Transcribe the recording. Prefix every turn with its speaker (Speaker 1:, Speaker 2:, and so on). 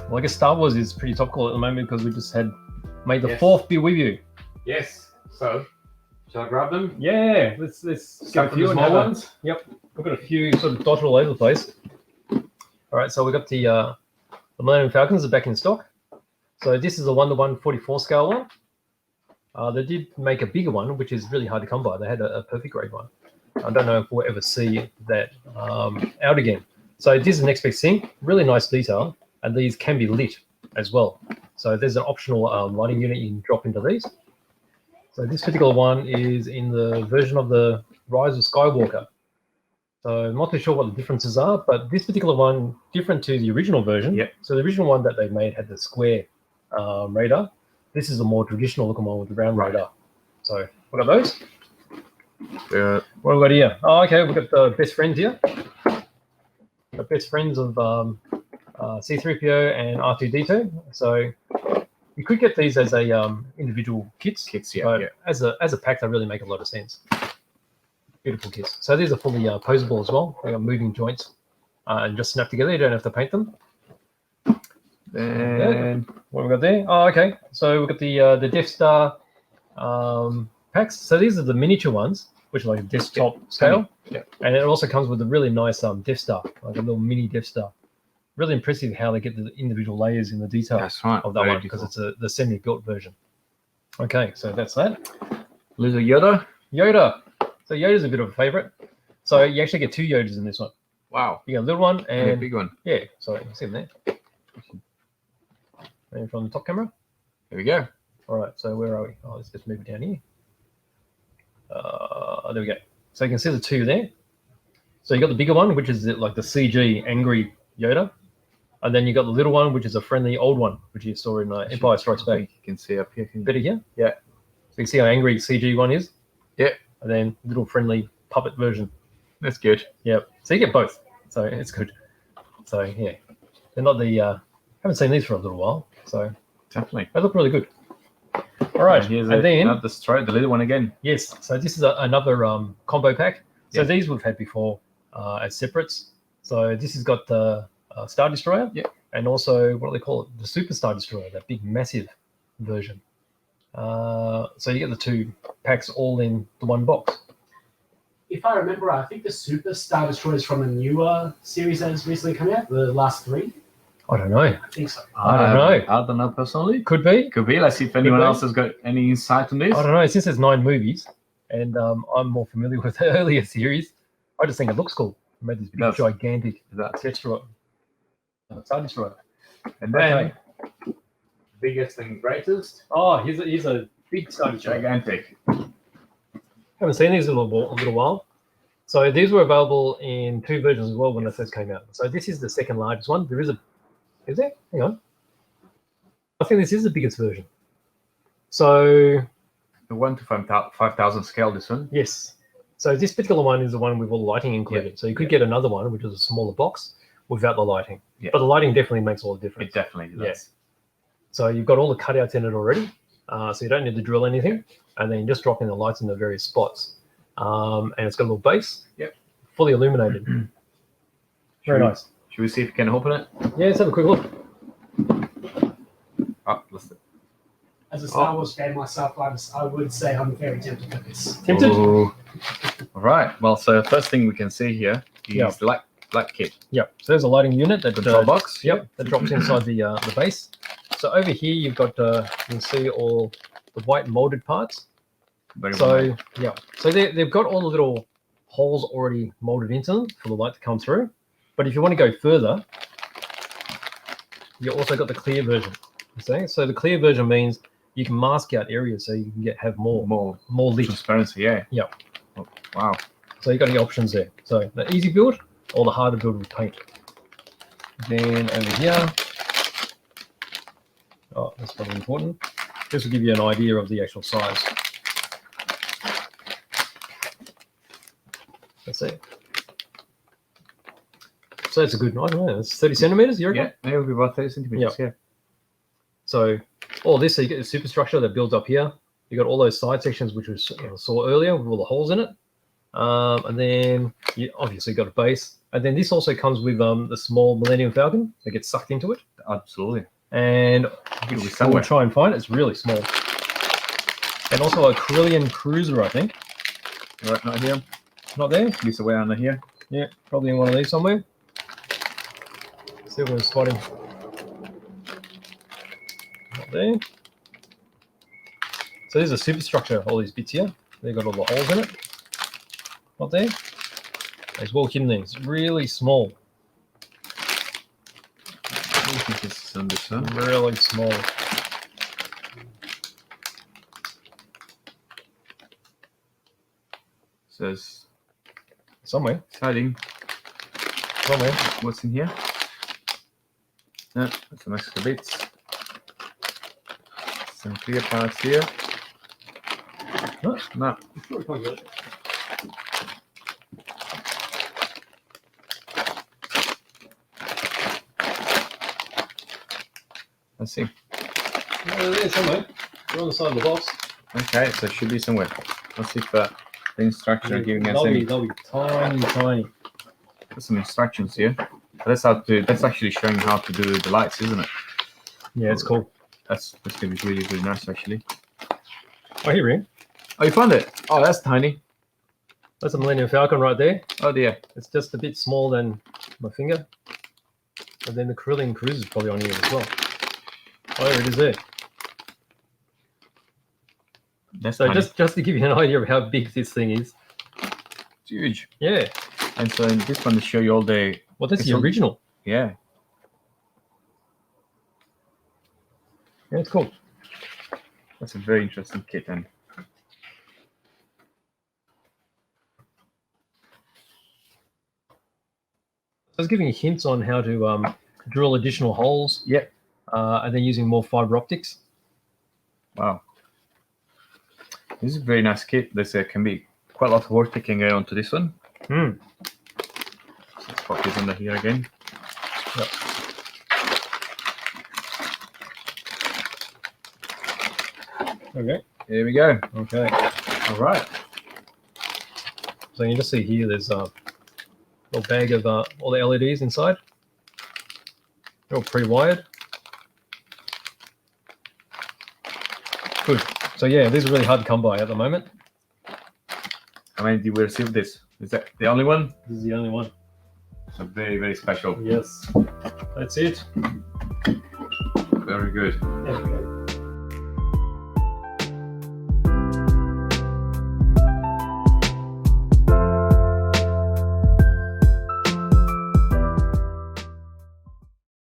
Speaker 1: Well, I guess Star Wars is pretty topical at the moment because we just had made the
Speaker 2: Yes.
Speaker 1: 4th be with you.
Speaker 2: Yes. So, shall I grab them?
Speaker 1: Yeah, let's
Speaker 2: Start with the small ones.
Speaker 1: Yep, we've got a few sort of dotted all over the place. All right, so we got the Millennium Falcons are back in stock. So this is a 1:1 44 scale one. They did make a bigger one, which is really hard to come by. They had a perfect grade one. I don't know if we'll ever see that out again. So this is an XP sync, really nice detail, and these can be lit as well. So there's an optional lighting unit you can drop into these. So this particular one is in the version of the Rise of Skywalker. So I'm not too sure what the differences are, but this particular one, different to the original version.
Speaker 2: Yep.
Speaker 1: So the original one that they made had the square radar. This is a more traditional looking one with the round radar. So what are those? What have we got here? Oh, okay, we've got the best friends here. The best friends of C-3PO and R2-D2. So you could get these as a individual kits.
Speaker 2: Yeah,
Speaker 1: but
Speaker 2: yeah.
Speaker 1: as a pack, they really make a lot of sense. Beautiful kits. So these are fully posable as well. They got moving joints and just snap together. You don't have to paint them.
Speaker 2: Then
Speaker 1: What have we got there? Oh, okay. So we've got the Death Star packs. So these are the miniature ones, which are like a desktop scale.
Speaker 2: Yeah.
Speaker 1: And it also comes with a really nice Death Star, like a little mini Death Star. Really impressive how they get the individual layers in the detail
Speaker 2: that's right.
Speaker 1: of that
Speaker 2: Very
Speaker 1: one because
Speaker 2: beautiful.
Speaker 1: it's the semi-built version. Okay, so that's that.
Speaker 2: Little Yoda.
Speaker 1: Yoda. So Yoda's a bit of a favorite. So you actually get 2 Yodas in this one.
Speaker 2: Wow.
Speaker 1: You get a little one
Speaker 2: And a
Speaker 1: and
Speaker 2: big one.
Speaker 1: yeah, so you can see them there. And from the top camera.
Speaker 2: There we go.
Speaker 1: All right, so where are we? Oh, let's just move it down here. There we go. So you can see the 2 there. So you got the bigger one, which is like the CG angry Yoda. And then you got the little one, which is a friendly old one, which you saw in Empire Strikes
Speaker 2: I
Speaker 1: Back.
Speaker 2: think you can see up here.
Speaker 1: Better here?
Speaker 2: Yeah.
Speaker 1: So you can see how angry CG one is.
Speaker 2: Yeah.
Speaker 1: And then little friendly puppet version.
Speaker 2: That's good.
Speaker 1: Yeah. So you get both. So it's good. So yeah. They're not the haven't seen these for a little while. So
Speaker 2: Definitely.
Speaker 1: they look really good. All right.
Speaker 2: Here's
Speaker 1: And then
Speaker 2: another destroy the little one again.
Speaker 1: yes, so this is another combo pack. So
Speaker 2: Yeah.
Speaker 1: these we've had before as separates. So this has got the Star Destroyer,
Speaker 2: Yeah.
Speaker 1: and also what do they call it? The Super Star Destroyer, that big massive version. So you get the 2 packs all in the one box.
Speaker 3: If I remember right, I think the Super Star Destroyer is from a newer series that has recently come out, the last 3.
Speaker 1: I don't know.
Speaker 3: I think so.
Speaker 1: I don't know.
Speaker 2: I don't know personally.
Speaker 1: Could be.
Speaker 2: Could be. Let's see if anyone
Speaker 1: be.
Speaker 2: else has got any insight on this.
Speaker 1: I don't know. Since there's 9 movies, and I'm more familiar with the earlier series, I just think it looks cool. It made this big,
Speaker 2: does.
Speaker 1: gigantic
Speaker 2: That's
Speaker 1: Destroyer. Star Destroyer.
Speaker 2: And then
Speaker 1: Okay.
Speaker 2: biggest and greatest,
Speaker 1: Oh, here's a big Star Destroyer.
Speaker 2: gigantic.
Speaker 1: Haven't seen these in a little while. So these were available in 2 versions as well when they first came out. So this is the second largest one. Is there? Hang on. I think this is the biggest version. So
Speaker 2: The 1 to 5,000 scale. This one.
Speaker 1: yes. So this particular one is the one with all the lighting included.
Speaker 2: Yeah.
Speaker 1: So you could get another one, which is a smaller box without the lighting.
Speaker 2: Yeah.
Speaker 1: But the lighting definitely makes all the difference.
Speaker 2: It definitely does.
Speaker 1: Yes. So you've got all the cutouts in it already. So you don't need to drill anything. And then you just drop in the lights in the various spots. And it's got a little base.
Speaker 2: Yep.
Speaker 1: Fully illuminated. Very nice.
Speaker 2: Should we see if we can open it?
Speaker 1: Yeah, let's have a quick look.
Speaker 2: Oh, let's
Speaker 3: As a Star Wars fan myself, I would say I'm very tempted for this.
Speaker 1: Tempted?
Speaker 2: Ooh. All right. Well, so first thing we can see here is
Speaker 1: Yeah.
Speaker 2: the black kit.
Speaker 1: Yep. So there's a lighting unit that
Speaker 2: Control box.
Speaker 1: Yep. That drops inside the base. So over here you've got you can see all the white molded parts.
Speaker 2: Very well
Speaker 1: So
Speaker 2: made.
Speaker 1: yeah. So they've got all the little holes already molded into them for the light to come through. But if you want to go further, you also got the clear version. You see? So the clear version means you can mask out areas so you can have more lit.
Speaker 2: Transparency. Yeah.
Speaker 1: Yep.
Speaker 2: Oh, wow.
Speaker 1: So you got the options there. So the easy build or the harder build with paint. Then over here, oh, that's probably important. This will give you an idea of the actual size. That's it. So it's a good, I don't know, it's 30 centimeters, you reckon?
Speaker 2: Yeah, it will be about 30 centimeters. Yeah.
Speaker 1: So all this, so you get the superstructure that builds up here. You got all those side sections, which we saw earlier with all the holes in it. And then you obviously got a base. And then this also comes with the small Millennium Falcon that gets sucked into it.
Speaker 2: absolutely.
Speaker 1: And
Speaker 2: It'll be
Speaker 1: we'll
Speaker 2: somewhere.
Speaker 1: try and find it. It's really small. And also a Corellian Cruiser, I think.
Speaker 2: Right, not here.
Speaker 1: Not there?
Speaker 2: Be somewhere under here.
Speaker 1: Yeah, probably in one of these somewhere. See if we can spot him. Not there. So there's a superstructure, all these bits here. They've got all the holes in it. Not there. It's well hidden there. It's really small.
Speaker 2: I don't think this is under some.
Speaker 1: Really small.
Speaker 2: Says
Speaker 1: Somewhere.
Speaker 2: hiding.
Speaker 1: Somewhere.
Speaker 2: What's in here? No, some extra bits. Some clear parts here.
Speaker 1: No.
Speaker 2: No. Let's see.
Speaker 1: No, there somewhere. They're on the side of the box.
Speaker 2: Okay, so it should be somewhere. Let's see if the instructions are giving us any.
Speaker 1: They'll be tiny, tiny.
Speaker 2: There's some instructions here. That's how to. That's actually showing how to do the lights, isn't it?
Speaker 1: Yeah, it's cool.
Speaker 2: That's gonna be really, really nice, actually.
Speaker 1: Oh, here we go.
Speaker 2: Oh, you found it? Oh, that's tiny.
Speaker 1: That's a Millennium Falcon right there.
Speaker 2: Oh dear.
Speaker 1: It's just a bit smaller than my finger. And then the Corellian Cruiser is probably on here as well. Oh, there it is there.
Speaker 2: That's
Speaker 1: So
Speaker 2: tiny.
Speaker 1: just to give you an idea of how big this thing is.
Speaker 2: It's huge.
Speaker 1: Yeah.
Speaker 2: And so in this one to show you all the
Speaker 1: Well, that's
Speaker 2: It's
Speaker 1: the
Speaker 2: all-
Speaker 1: original.
Speaker 2: yeah.
Speaker 1: Yeah, it's cool.
Speaker 2: That's a very interesting kit, and
Speaker 1: I was giving you hints on how to drill additional holes.
Speaker 2: Yep.
Speaker 1: And then using more fiber optics.
Speaker 2: wow. This is a very nice kit. There's can be quite a lot of work that can go onto this one.
Speaker 1: Hmm.
Speaker 2: Let's pop this under here again.
Speaker 1: Yep. Okay.
Speaker 2: Here we go.
Speaker 1: Okay.
Speaker 2: All right.
Speaker 1: So you can just see here, there's a little bag of all the LEDs inside. They're all pre-wired. Good. So yeah, these are really hard to come by at the moment.
Speaker 2: How many did we receive this? Is that the only one?
Speaker 1: This is the only one.
Speaker 2: So very, very special.
Speaker 1: Yes. That's it.
Speaker 2: Very good.
Speaker 3: There we go.